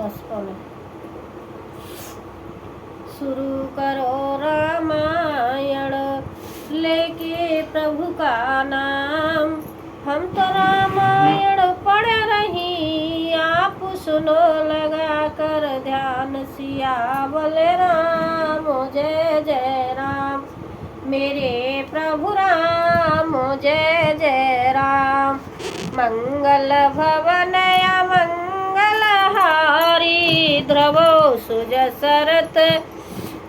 बस पौने शुरू करो रामायण लेके प्रभु का नाम। हम तो रामायण पढ़ रही आप सुनो लगा कर ध्यान। सियावल राम जय जय राम मेरे प्रभु राम जय जय राम। मंगल भवन मंगल हारी ध्रुवो सुजसरत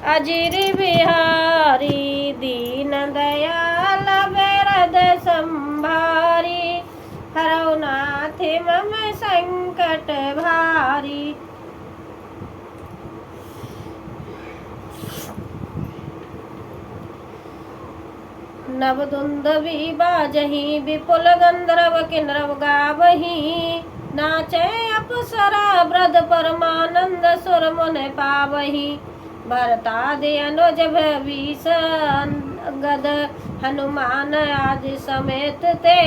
अजिर बिहारी। दीन दयाल वरद संभारी हरौ नाथ मम संकट भारी। नवदुंदुभि बाजहि विपुल गंधर्व किन्नर गावहि। नाचे अप्सरा ब्रज परमानंद सुर मुनि पावहि। भरतादि अनुज भीषण गद हनुमान आदि समेत ते।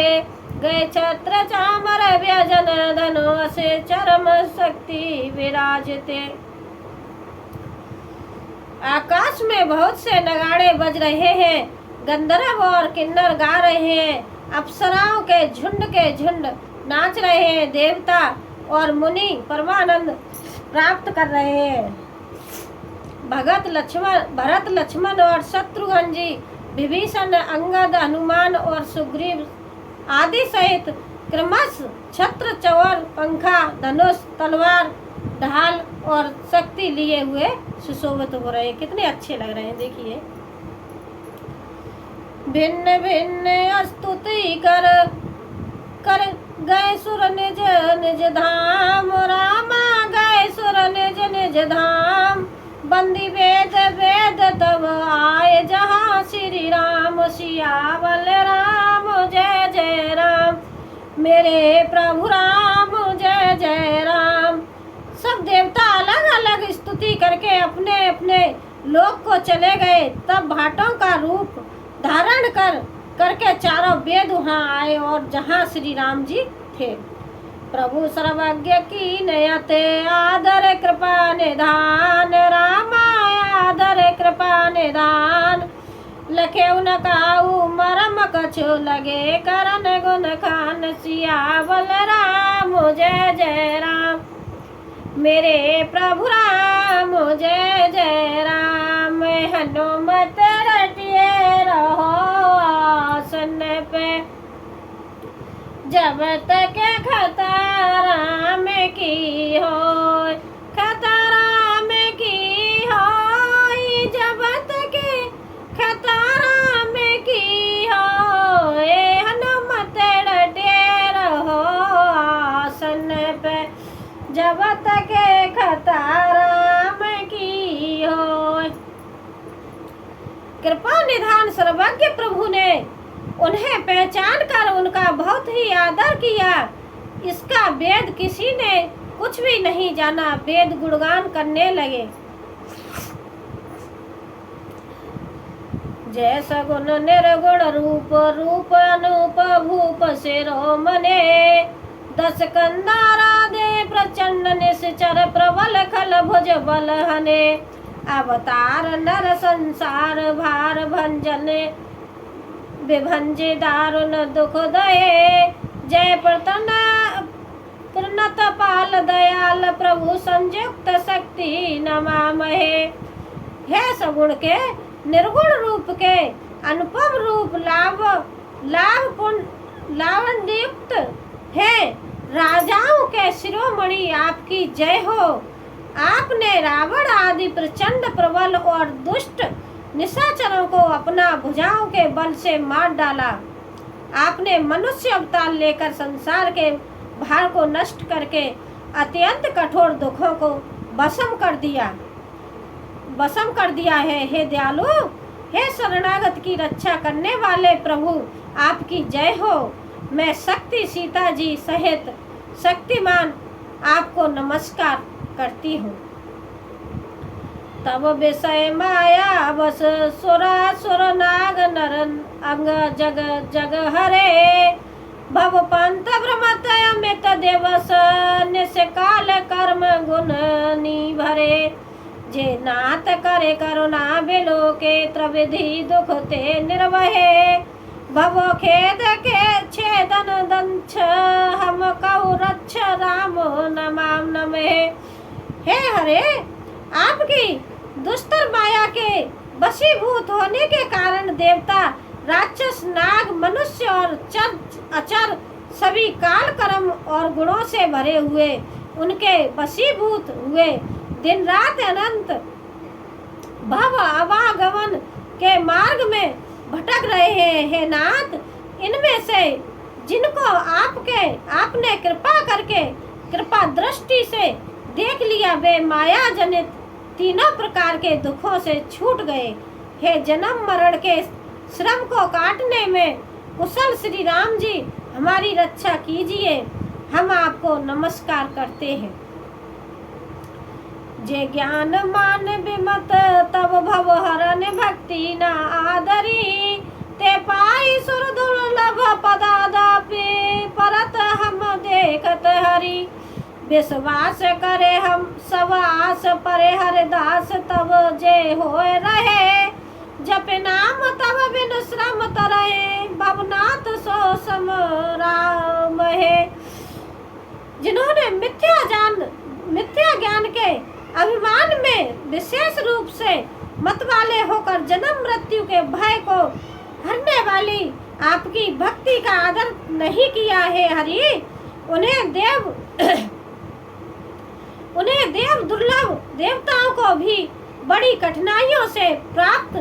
गए छत्र चामर व्यजन धनु से चरम शक्ति विराजते। आकाश में बहुत से नगाड़े बज रहे हैं, गंधर्व और किन्नर गा रहे हैं, अप्सराओं के झुंड नाच रहे हैं, देवता और मुनि परमानंद प्राप्त कर रहे हैं। भरत लक्ष्मण और शत्रुघ्न जी, विभीषण, अंगद, हनुमान और सुग्रीव आदि सहित क्रमश छत्र, चवर, पंखा, धनुष, तलवार, ढाल और शक्ति लिए हुए सुशोभित हो रहे हैं। कितने अच्छे लग रहे हैं, देखिए। भिन्न भिन्न स्तुति कर गए सुर निज निज धाम। रामा गए सुर निज निज धाम। बंदी वेद वेद तब आए जहाँ श्री राम। सियावल राम जय जय राम मेरे प्रभु राम जय जय राम। सब देवता अलग अलग स्तुति करके अपने अपने लोक को चले गए। तब भाटों का रूप धारण करके चारों वेद वहाँ आए और जहाँ श्री राम जी थे। प्रभु सर्वज्ञ की नयते आदर कृपा निधान। रामा आदर कृपा निधान। लखे उनकाऊ मरम कछु लगे करन गुण खान। सियावल राम जय जय राम मेरे प्रभु राम जय जय राम। हनुमत रटिए रहो आसन पे जब तक खतरा में की हो। खतरा में की हो जब तक खतरा में की हो। हनुमत रटिए रहो आसन पे जब तक खतरा में की हो। कृपा निधान सर्वज्ञ प्रभु ने उन्हें पहचान कर उनका बहुत ही आदर किया। इसका वेद किसी ने कुछ भी नहीं जाना। वेद गुणगान करने लगे। जय सगुण निर्गुण रूप रूप अनूप भूप शिरोमणे। दस कंधारा दे प्रचंड निश्चर प्रबल खल भुज बल हने। अवतार नर संसार भार भंजन विभंजे दारुण दुख दये। जय प्रणत पाल दयाल प्रभु संयुक्त शक्ति नमामहे। हे सगुण के निर्गुण रूप के अनुपम रूप लावण्युक्त है। राजाओं के शिरोमणि आपकी जय हो। आपने रावण आदि प्रचंड प्रबल और दुष्ट निशाचरों को अपना भुजाओं के बल से मार डाला। आपने मनुष्य अवतार लेकर संसार के भार को नष्ट करके अत्यंत कठोर दुखों को भस्म कर दिया है। हे दयालु, हे शरणागत की रक्षा करने वाले प्रभु आपकी जय हो। मैं शक्ति सीता जी सहित शक्तिमान आपको नमस्कार करती हूँ। तब विषय माया बस सुरा सुर नाग नर अंग जग जग हरे। भव पंत भ्रमत अमित दिवस निस काल कर्म गुण भरे जे नाथ करे करुणा बिलोके त्रिविधि दुख ते निर्वहे भव खेद के छेदन दंछ हम कौ रक्ष राम नमाम नमः। हे हरे, आपकी दुस्तर माया के वशीभूत होने के कारण देवता, राक्षस, नाग, मनुष्य और चर अचर सभी काल कर्म और गुणों से भरे हुए उनके वशीभूत हुए दिन रात अनंत भव आवागमन के मार्ग में भटक रहे हैं। हे नाथ, इनमें से जिनको आपने कृपा करके कृपा दृष्टि से देख लिया, वे माया जनित तीनों प्रकार के दुखों से छूट गए। हे जन्म मरण के श्रम को काटने में कुशल श्री राम जी, हमारी रक्षा कीजिए, हम आपको नमस्कार करते हैं। जे ज्ञान मान विमत तब भव हरन भक्ति न आदरी ते पाई सुर दुर्लभ पदादापि परत हम देखत हरि विश्वास करे हम सब आस परे हरिदास तब जे होए रहे जप नाम तब बिन श्रम तरहे भवनाथ सो सम राम है। जिन्होंने मिथ्या ज्ञान के अभिमान में विशेष रूप से मतवाले होकर जन्म मृत्यु के भय को हरने वाली आपकी भक्ति का आदर नहीं किया है हरि, उन्हें देव दुर्लभ देवताओं को भी बड़ी कठिनाइयों से प्राप्त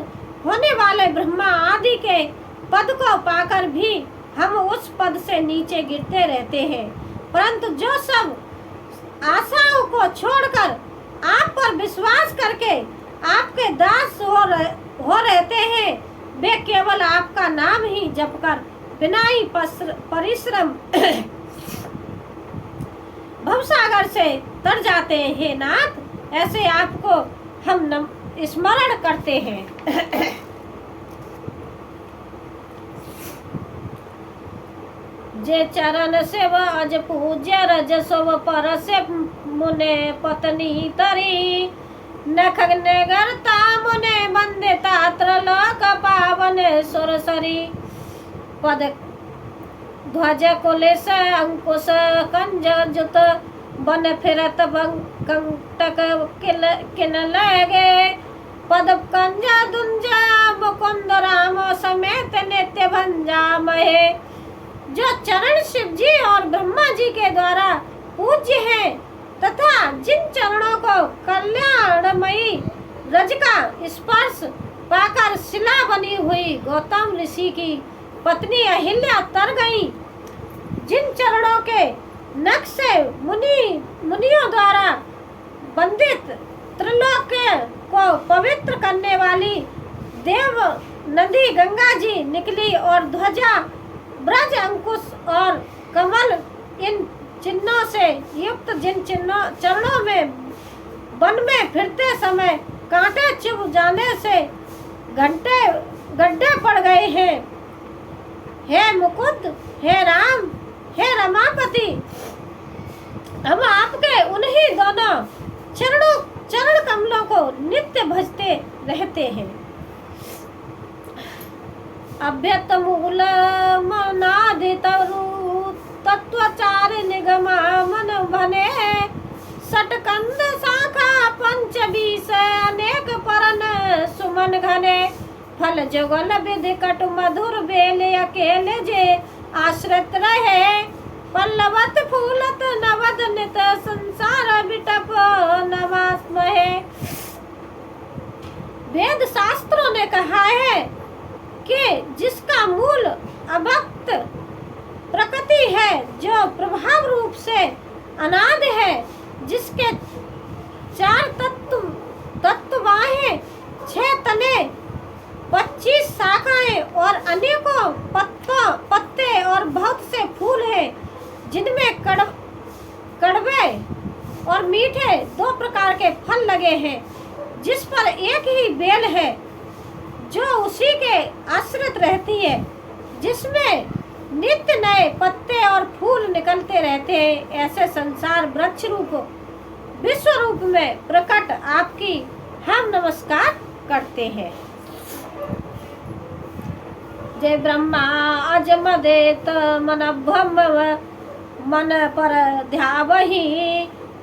होने वाले ब्रह्मा आदि के पद को पाकर भी हम उस पद से नीचे गिरते रहते हैं। परंतु जो सब आशाओं को छोड़कर आप पर विश्वास करके आपके दास हो रहते हैं, वे केवल आपका नाम ही जपकर बिना ही परिश्रम भवसागर से तर जाते हैं। हे नाथ, ऐसे आपको हम स्मरण करते हैं। जे चरण सेव अज पूज्य रजसव पर से मुने पत्नी तरी नख नगरता मुने वंदिता त्रलोक पावन सुरसरी पद ध्वज कुलिस अंकुश कंज जुत बन फिरत कंटक किन लगे पद कंजा दुंजा मुकुंद राम समेत नित्य भंजा महे। जो चरण शिव जी और ब्रह्मा जी के द्वारा पूज्य हैं तथा जिन चरणों को कल्याणमयी रज का स्पर्श पाकर शिला बनी हुई गौतम ऋषि की पत्नी अहिल्या तर गई, जिन चरणों के नख से मुनियों द्वारा वंदित त्रिलोक को पवित्र करने वाली देव नदी गंगा जी निकली और ध्वजा ब्रज अंकुश और कमल इन चिन्हों से युक्त जिन चरणों में वन में फिरते समय कांटे चुभ जाने से गड्ढे पड़ गए हैं। हे मुकुंद, हे राम, हे रमापति, हम आपके उन्हीं दोनों चरण कमलों को नित्य भजते रहते हैं। अभ्यत मूल मनादि तत्वचार निगमा मन भने सटकंद शाखा पंच बीस अनेक परन सुमन घने फल जुगल विधि कट मधुर बेल अकेले जे आश्रित रहे पल्लवत फूलत नवद नित संसार बिटप नवास्महे। वेद शास्त्रों ने कहा है कि जिसका मूल अभक्त प्रकृति है, जो प्रभाव रूप से अनाद है, जिसके 4 तत्वाहें 6 तने 25 शाखाएं और अनेकों पत्ते और बहुत से फूल हैं, जिनमें कड़वे और मीठे 2 प्रकार के फल लगे हैं, जिस पर एक ही बेल है जो उसी के आश्रित रहती है, जिसमें नित्य नए पत्ते और फूल निकलते रहते हैं। ऐसे संसार वृक्ष रूप विश्व रूप में प्रकट आपकी हम नमस्कार करते हैं। जय ब्रह्मा अजमदेत मन ब्रह्म मन पर ध्यावहि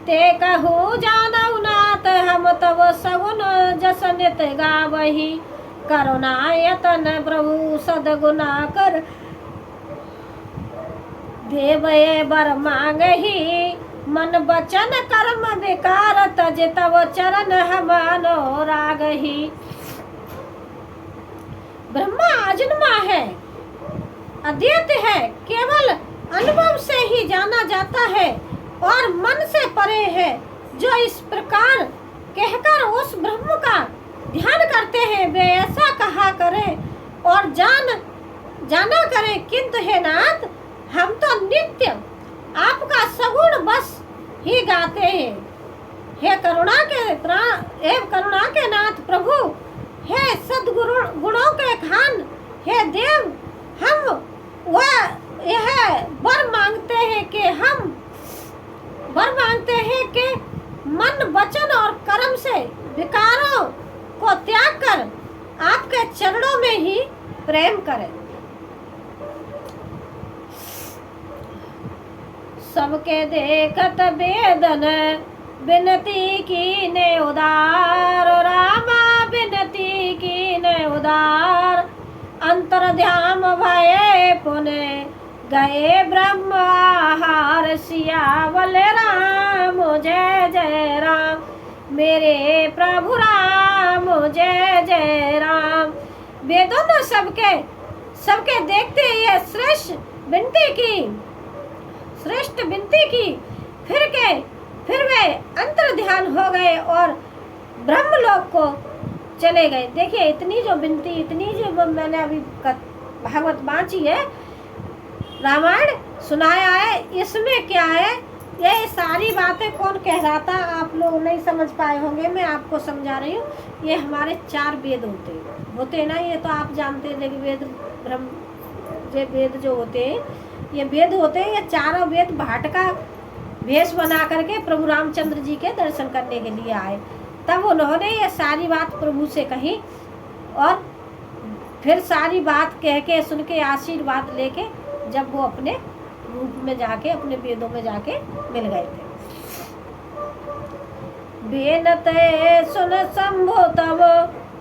ते कहु जानउ नाथ हम तव सगुन जस नित गावहि करुणायतन प्रभु सदगुना कर देवये बर मांगहि मन बचन कर्म विकार तज तव चरण हमानो रागहि। ब्रह्मा अजन्मा है, अद्वितीय है, केवल अनुभव से ही जाना जाता है और मन से परे है। जो इस प्रकार कहकर उस ब्रह्म का ध्यान करते हैं वे ऐसा कहा करें और जाना करें, किंतु हे नाथ हम तो नित्य आपका सगुण बस ही गाते हैं। हे करुणा के नाथ प्रभु, हे सद्गुरु गुणों के खान, हे देव, हम यह वर मांगते हैं कि मन वचन और कर्म से विकारों को त्याग कर आपके चरणों में ही प्रेम करें। सबके देखत वेदन विनती की ने उदार, रामा विनती की ने उदार अंतर ध्यान भये पुने गए ब्रह्म आहार सियावल राम जय जय राम मेरे प्रभु राम जय जय राम। वेदों ने सबके देखते ये श्रेष्ठ विनती की फिर वे अंतर ध्यान हो गए और ब्रह्मलोक को चले गए। देखिए इतनी जो मैंने अभी भागवत बाँची है, रामायण सुनाया है, इसमें क्या है, ये सारी बातें कौन कह रहा था आप लोग नहीं समझ पाए होंगे, मैं आपको समझा रही हूँ। ये हमारे 4 वेद होते हैं ना, ये तो आप जानते हैं। ऋग्वेद ब्रह्म ये वेद जो होते हैं, ये वेद होते हैं। ये चारों वेद भाट का वेश बना करके प्रभु रामचंद्र जी के दर्शन करने के लिए आए। तब उन्होंने ये सारी बात प्रभु से कही और फिर सारी बात कह के सुन के आशीर्वाद लेके जब वो अपने रूप में जाके अपने वेदों में जाके मिल गए थे। बेनते सुन शंभु तब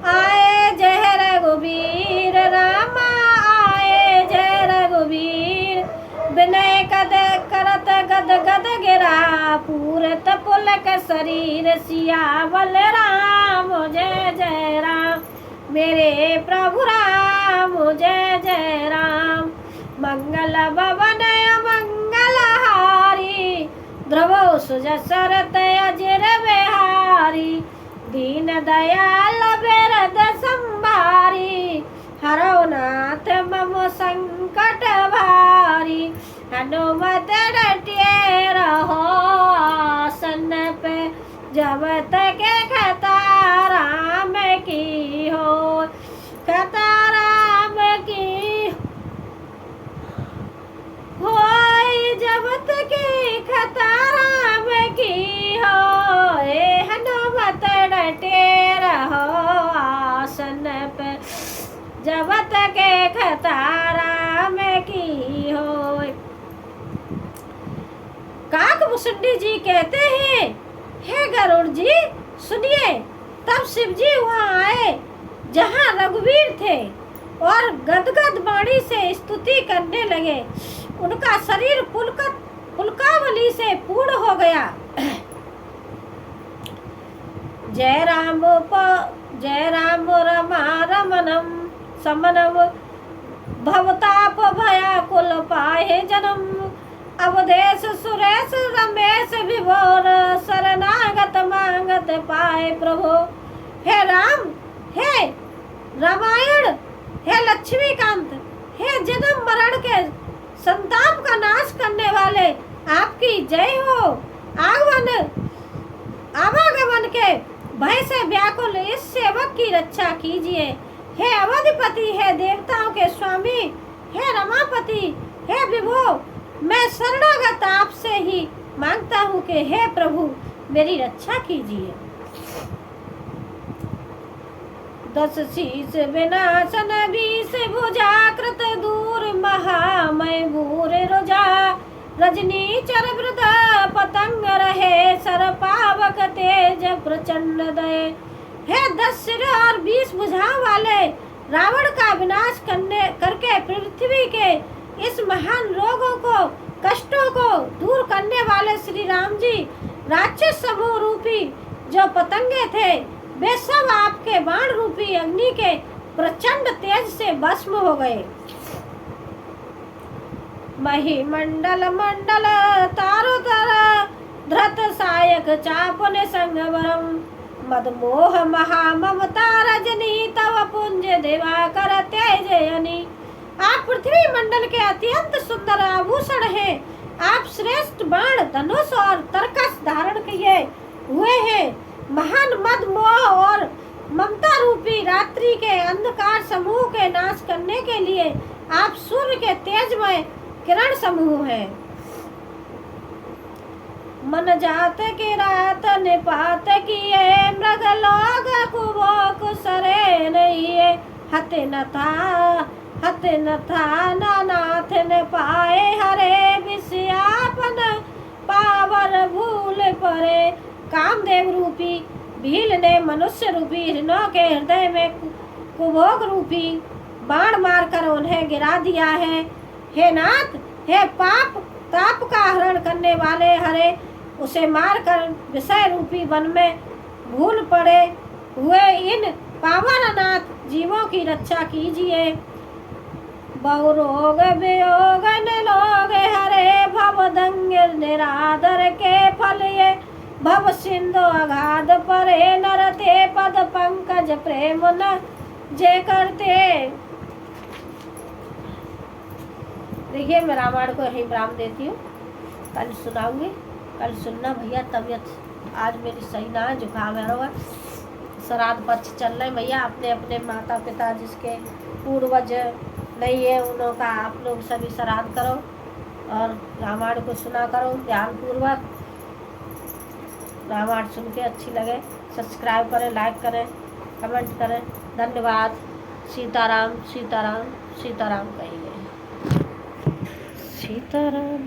आए जय रघुबीर, रामा आए जय रघुबीर विनय कद करत गद गद गिरा पूरत पुलक शरीर सियावल राम जय जय राम मेरे प्रभु राम जय जय राम। मंगल भवन मंगलहारी ध्रुवो सुजसरत अजिर बिहारी दीन दयाल बिरद संभारी हरो नाथ मम संकट भारी हनुमत रटिए रहो आसन पे जब तक कथा राम की हो, कथा राम की हो जब तक कथा राम की हो। हनुमत रटे रहो आसन पे जब तक कथा राम की हो। काकभूषुंडी जी कहते हैं, हे गरुड़ जी सुनिए। तब शिव जी वहाँ आए जहाँ रघुवीर थे और गदगद वाणी से स्तुति करने लगे। उनका शरीर पुलकावली से पूर्ण हो गया। जय राम रमा रमनम समनम भवताप भयाकुल पाहे जन्म अवधेश सुरेश रमेश विभोर शरणागत मांगत पाए प्रभु। हे राम, हे रामायण, हे लक्ष्मीकांत, हे जन्म मरण के संताप का नाश करने वाले आपकी जय हो। आवागमन के भय से व्याकुल इस सेवक की रक्षा कीजिए। हे अवधिपति, हे देवताओं के स्वामी, हे रमापति, हे विभो, मैं शरणागत आपसे ही मांगता हूँ कि हे प्रभु मेरी रक्षा कीजिए। 10 शीस विनाशन 20 भुजा कृत दूर महामय भूर रुजा रजनी चर वृद पतंग रहे सर पावक तेज प्रचंड दय। हे 10 सिर और 20 भुजाओं वाले रावण का विनाश करके पृथ्वी के इस महान रोगों को कष्टों को दूर करने वाले श्री राम जी, राक्षस समूह रूपी जो पतंगे थे वे सब आपके बाण रूपी अग्नि के प्रचंड तेज से भस्म हो गए। मही मंडल मंडल तारो तर धृत सायक चापन संगवरम मदमोह महाममता रजनी तव पुंज दिवाकर तेजयनी। आप पृथ्वी मंडल के अत्यंत सुंदर आभूषण हैं। आप श्रेष्ठ बाण धनुष और तरकस धारण किए हुए हैं। महान मद मोह और ममता रूपी रात्रि के अंधकार समूह के नाश करने के लिए आप सूर्य के तेजमय किरण समूह हैं। मन जात की रात निपात किए मृग लोग कुबोक सरे नहीं हते न था नाथ ने पाए हरे विषयापन पावर भूल परे। कामदेव रूपी भील ने मनुष्य रूपी हिरणों के हृदय में कुभोग रूपी बाण मारकर उन्हें गिरा दिया है। हे नाथ, हे पाप ताप का हरण करने वाले हरे, उसे मारकर विषय रूपी वन में भूल पड़े हुए इन पावननाथ जीवों की रक्षा कीजिए। बहु रोग वियोग लोग हरे भव दंग निरादर के फल ये भव सिंधु अगाध परे नरते पद पंकज प्रेम न जे करते। देखिए, मैं रामायण को यही विराम देती हूँ, कल सुनाऊंगी। कल सुनना भैया। तबीयत आज मेरी सही ना है, जुकाम है रोगा। श्राद्ध पक्ष चल रहे भैया। अपने अपने माता पिता जिसके पूर्वज नहीं है उनों का आप लोग सभी श्राद्ध करो और रामायण को सुना करो ध्यान पूर्वक। रामायण सुन के अच्छी लगे सब्सक्राइब करें, लाइक करें, कमेंट करें। धन्यवाद। सीताराम सीताराम सीताराम कहिए। सीताराम।